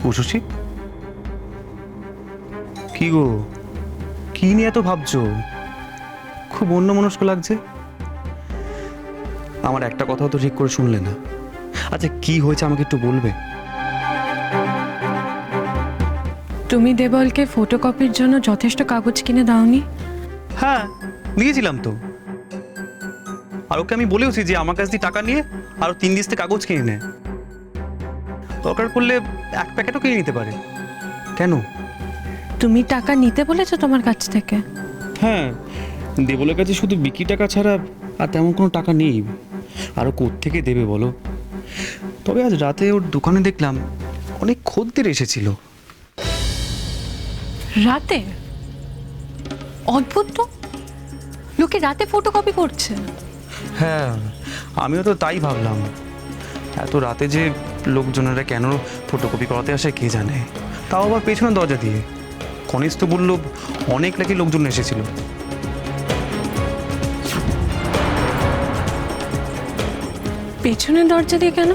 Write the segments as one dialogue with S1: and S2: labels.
S1: উষসী, কি গো, কি নিয়ে এত ভাবছো? খুব অন্যমনস্ক লাগছে। আমার একটা কথাও তো ঠিক করে শুনলে না। আচ্ছা, কি হয়েছে আমাকে একটু বলবে?
S2: তুমি দেবলকে ফটোকপির জন্য যথেষ্ট কাগজ কিনে দাওনি?
S1: হ্যাঁ, দিয়েছিলাম তো। আর ওকে আমি বলেওছি যে আমার কাছ দিয়ে টাকা নিয়ে আরো 3 দিস্তে কাগজ কিনে নেয়। দরকার পড়লে 1 প্যাকেটও কিনে নিতে পারে। কেন?
S2: তুমি টাকা নিতে বলেছো তোমার কাছ থেকে?
S1: হ্যাঁ, দেবলের কাছে শুধু বিক্রি টাকা ছাড়া আর তেমন কোনো টাকা নেই। আরও কোত্থেকে দেবে বলো? তবে আজ রাতে ওর দোকানে দেখলাম অনেক খদ্দের এসেছিল।
S2: রাতে? অদ্ভুত তো, লোকে রাতে ফটোকপি করছে।
S1: হ্যাঁ, আমিও তো তাই ভাবলাম। এত রাতে যে লোকজনেরা কেন ফটোকপি করাতে আসে কে জানে। তাও আবার পেছনে দরজা দিয়ে। কনিজ তো বলল অনেক নাকি লোকজন এসেছিল।
S2: পেছনে দরজা দিয়ে কেন?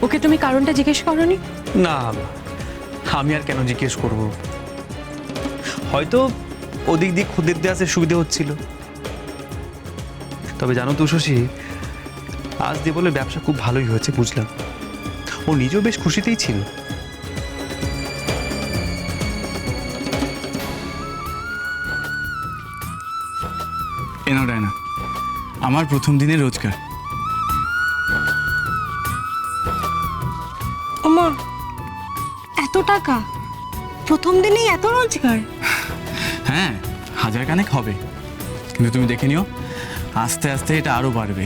S2: ওকে তুমি কারণটা জিজ্ঞেস করনি?
S1: না, আমি আর কেন জিজ্ঞেস করব? হয়তো ওদিক দিয়ে খদ্দের দিয়ে আসতে সুবিধে হচ্ছিল। তবে জানো তো শশী, আজ দেবলের ব্যবসা খুব ভালোই হয়েছে বুঝলাম। ও নিজেও বেশ খুশিতেই ছিল।
S3: এনাও ডায়না, আমার প্রথম দিনের রোজগার।
S4: ওমা, এত টাকা প্রথম দিনেই এত রোজগার?
S3: হ্যাঁ, 1000 খানেক হবে, কিন্তু তুমি দেখে নিও আস্তে আস্তে এটা আরো বাড়বে।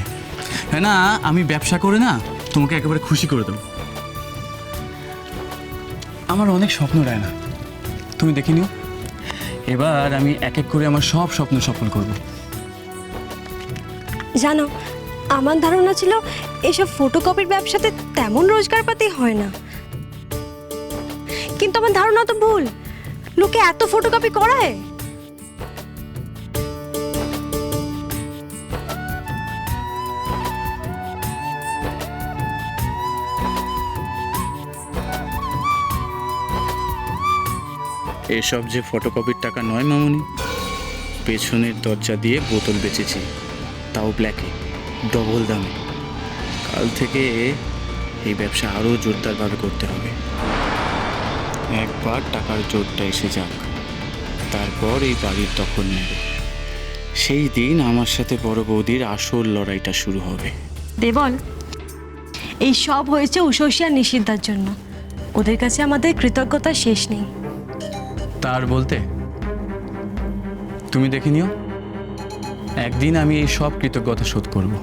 S3: হ্যাঁ না, আমি ব্যবসা করে না তোমাকে একেবারে খুশি করে দেবো। আমার অনেক স্বপ্ন ডায়না, তুমি দেখে নিও। এবার আমি এক এক করে আমার সব স্বপ্ন সফল করব।
S4: জানো, আমার ধারণা ছিল এসব ফটোকপির ব্যবসাতে তেমন রোজগারপাতি হয় না, কিন্তু আমার ধারণা তো ভুল। লোকে এত ফটোকপি করায়?
S3: এসব যে ফটোকপির টাকা নয় মামুনি, পেছনের দরজা দিয়ে বোতল বেচেছি, তাও ব্ল্যাকে, ডবল দামে। কাল থেকে এই ব্যবসা আরও জোরদারভাবে করতে হবে। একবার টাকার জোরটা এসে যাক, তারপর এই বাড়ির দখল নেবে। সেই দিন আমার সাথে বড় বৌদির আসল লড়াইটা শুরু হবে।
S4: দেবল, এই সব হয়েছে উষসী আর নিষিদ্ধার জন্য। ওদের কাছে আমাদের কৃতজ্ঞতার শেষ নেই।
S3: তার বলতে তুমি দেখে নিও, একদিন আমি এই সব কৃতজ্ঞতা শোধ করব।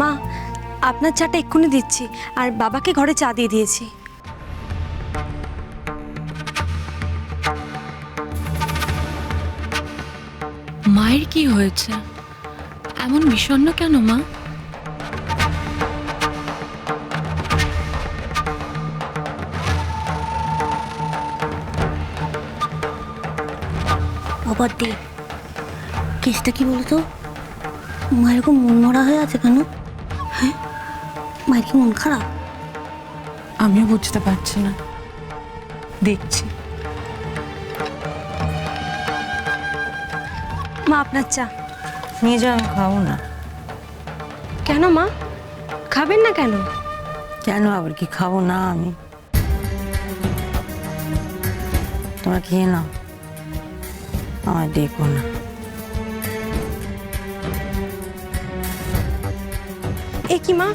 S4: মা, আপনার চাটা এক্ষুনি দিচ্ছি, আর বাবাকে ঘরে চা দিয়ে দিয়েছি।
S2: মায়ের কি হয়েছে? এমন বিষণ্ণ কেন মা?
S5: আবার দে, কেসটা কি বলতো? মা এরকম মন মরা হয়ে আছে কেন? হ্যাঁ, মায়ের কি মন খারাপ?
S2: আমিও বুঝতে পারছি না, দেখছি।
S4: মা, আপনার চা।
S5: নিয়ে যাও, আমি খাবো না।
S4: কেন মা, খাবেন না কেন?
S5: কেন আবার কি খাবো না আমি? তোমরা খেয়ে নাও, আমায় দেখো না।
S4: এ কি মা,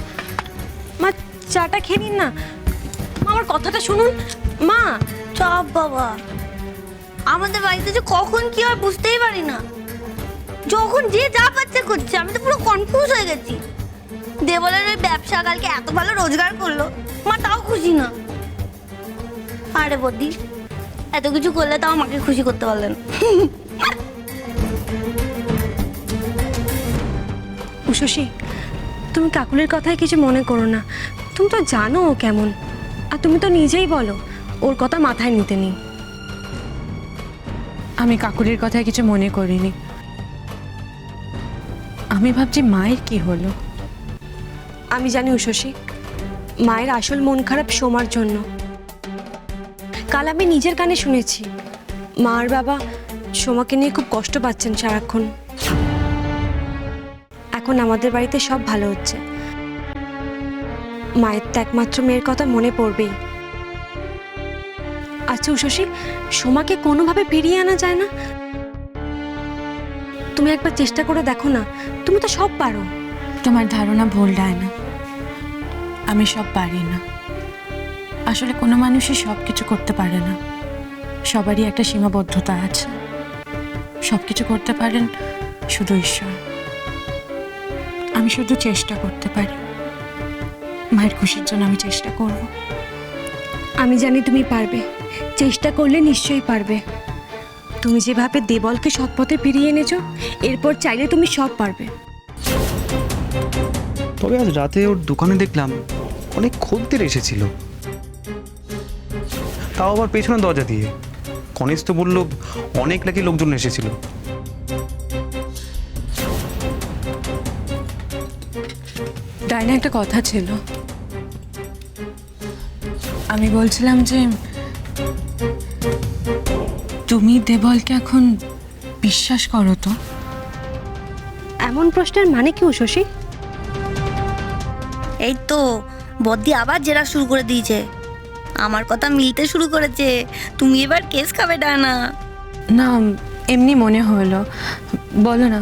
S4: মা চাটা খেয়ে নিন না। মা, আমার কথাটা শুনুন মা।
S5: চাপ বাবা, আমাদের বাড়িতে যে কখন কি হয় বুঝতেই পারি না। যখন যে যা পাচ্ছে করছে, আমি তো পুরো কনফিউজ হয়ে গেছি। দেবলের ওই ব্যবসা কালকে এত ভালো রোজগার করলো, মা তাও খুশি না। আরে বদি, এত কিছু করলে তাও আমাকে খুশি করতে পারলেন।
S4: উষসী, তুমি কাকুলির কথায় কিছু মনে করো না। তুমি তো জানো ও কেমন, আর তুমি তো নিজেই বলো ওর কথা মাথায় নিতে নেই।
S2: আমি কাকুলির কথায় কিছু মনে করিনি। আমি ভাবছি মায়ের কি হলো।
S4: আমি জানি উষসী, মায়ের আসল মন খারাপ সোমার জন্য। কাল আমি নিজের কানে শুনেছি মা আর বাবা সোমাকে নিয়ে খুব কষ্ট পাচ্ছেন সারাক্ষণ। এখন আমাদের বাড়িতে সব ভালো হচ্ছে, মায়ের তো একমাত্র মেয়ের কথা মনে পড়বেই। আচ্ছা উষসী, সোমাকে কোনোভাবে ফিরিয়ে আনা যায় না? তুমি একবার চেষ্টা করে দেখো না, তুমি তো সব পারো।
S2: তোমার ধারণা ভুল, ডায়না। আমি সব পারি না। আসলে কোনো মানুষই সব কিছু করতে পারে না। সবারই একটা সীমাবদ্ধতা আছে। সব কিছু করতে পারেন শুধু ঈশ্বর। আমি শুধু চেষ্টা করতে পারি। মায়ের খুশির জন্য আমি চেষ্টা করব।
S4: আমি জানি তুমি পারবে, চেষ্টা করলে নিশ্চয়ই পারবে। তুমি যেভাবে দেবলকে সৎ পথে ফিরিয়ে এনেছো, এরপর চাইলে তুমি সব পারবে।
S1: তবে আজ রাতে ওর দোকানে দেখলাম অনেক খদ্দের এসেছিল, তাও আবার পেছনে দরজা দিয়ে। কনিস তো বললো অনেক নাকি লোকজন এসেছিল।
S2: ডায়না, একটা কথা ছিল। আমি বলছিলাম যে তুমি দেবলকে এখন বিশ্বাস করো তো?
S4: এমন প্রশ্নের মানে কি উষসী?
S5: এই তো বদ্দি আবার জেরা শুরু করে দিয়েছে, আমার কথা মিলতে শুরু করেছে। তুমি এবার কেস খাবে ডায়না।
S2: না, এমনি মনে হলো। বলো না,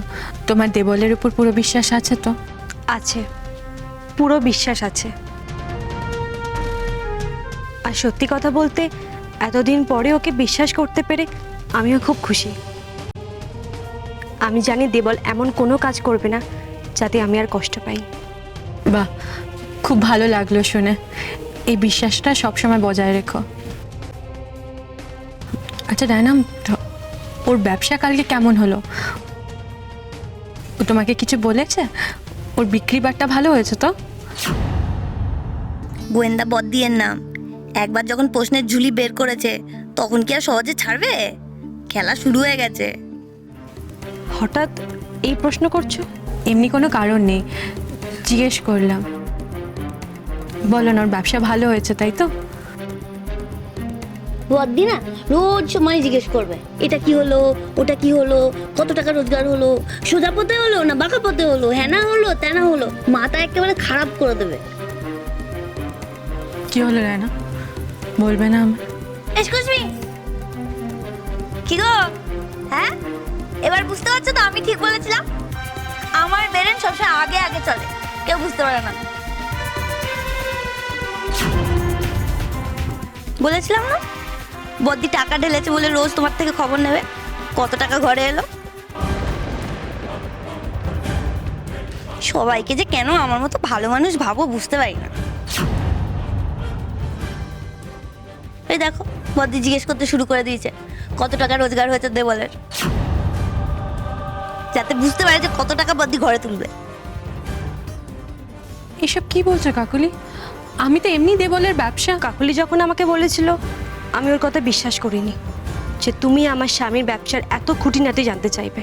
S2: তোমার দেবলের উপর পুরো বিশ্বাস আছে তো?
S4: আছে, পুরো বিশ্বাস আছে। আর সত্যি কথা বলতে, এতদিন পরে ওকে বিশ্বাস করতে পেরে আমিও খুব খুশি। আমি জানি দেবল এমন কোনো কাজ করবে না যাতে আমি আর কষ্ট পাই।
S2: বাহ, খুব ভালো লাগলো শুনে। এই বিশ্বাসটা সবসময় বজায় রেখো। আচ্ছা ডায়না, ওর ব্যবসা কালকে কেমন হলো? ও তোমাকে কিছু বলেছে? ওর বিক্রি বাট্টা ভালো হয়েছে তো?
S5: গোয়েন্দা বদ্দির নাম, একবার যখন প্রশ্নের ঝুলি বের করেছে তখন কি আর সহজে ছাড়বে? খেলা শুরু হয়ে গেছে।
S4: হঠাৎ এই প্রশ্ন করছো?
S2: এমনি কোনো কারণ নেই, জিজ্ঞেস করলাম। বলো না, ওর ব্যবসা ভালো হয়েছে তাই তো?
S5: বদ্দি না রোজ সময় জিজ্ঞেস করবে এটা কি হলো, ওটা কি হলো, কত টাকা রোজগার হলো, সোজা পথে হলো না বাঁকা পথে হলো, হ্যানা হলো তেনা হলো, মাথা একেবারে খারাপ করে দেবে।
S2: কি হলো ডায়না, বলবে না আমার?
S5: এক্সকিউজ মি, কি গো? হ্যাঁ, এবার বুঝতে পারছো তো আমি ঠিক বলেছিলাম? আমার ব্রেন সবসময় আগে আগে চলে, কেউ বুঝতে পারে না। বলেছিলাম না বদ্দি টাকা ঢেলেছে বলে রোজ তোমার থেকে খবর নেবে কত টাকা ঘরে এলো। সবাইকে যে কেন আমার মতো ভালো মানুষ ভাবো বুঝতে পারি না। এই দেখো বদ্দি জিজ্ঞেস করতে শুরু করে দিয়েছে কত টাকা রোজগার হয়েছে দেবলের, যাতে বুঝতে পারে যে কত টাকা বদ্দি ঘরে তুলবে।
S2: এসব কি বলছো কাকুলি? আমি তো এমনি দেবলের ব্যবসা।
S4: কাকুলি যখন আমাকে বলেছিল, আমি ওর কথা বিশ্বাস করিনি যে তুমি আমার স্বামীর ব্যবসার এত খুঁটিনাটি জানতে চাইবে।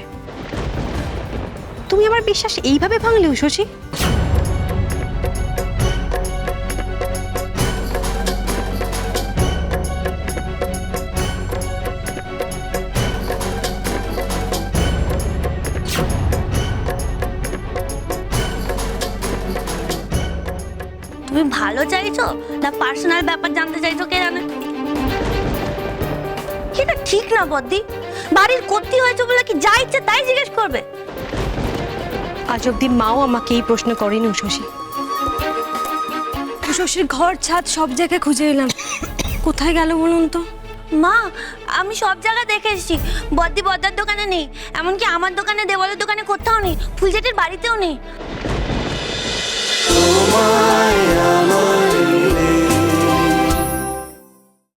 S4: তুমি আমার বিশ্বাস এইভাবে ভাঙলে উষসী?
S5: তুমি ভালো চাইছো না পার্সোনাল ব্যাপার জানতে চাইছো কে জানে? এটা ঠিক না বদ্দি, বাড়ির কর্তি হয়েছে বলে কি যা ইচ্ছে তাই জিজ্ঞেস করবে?
S4: আজ অব্দি মাও আমাকে এই প্রশ্ন করেনি উষসী। উষসীর ঘর ছাদ সব জায়গায় খুঁজে এলাম, কোথায় গেল বলুন তো?
S5: মা, আমি সব জায়গায় দেখে এসেছি, বদ্দি বদ্দার দোকানে নেই, এমনকি আমার দোকানে দেওয়ালের দোকানে কোথাও নেই, ফুলজেটির বাড়িতেও নেই।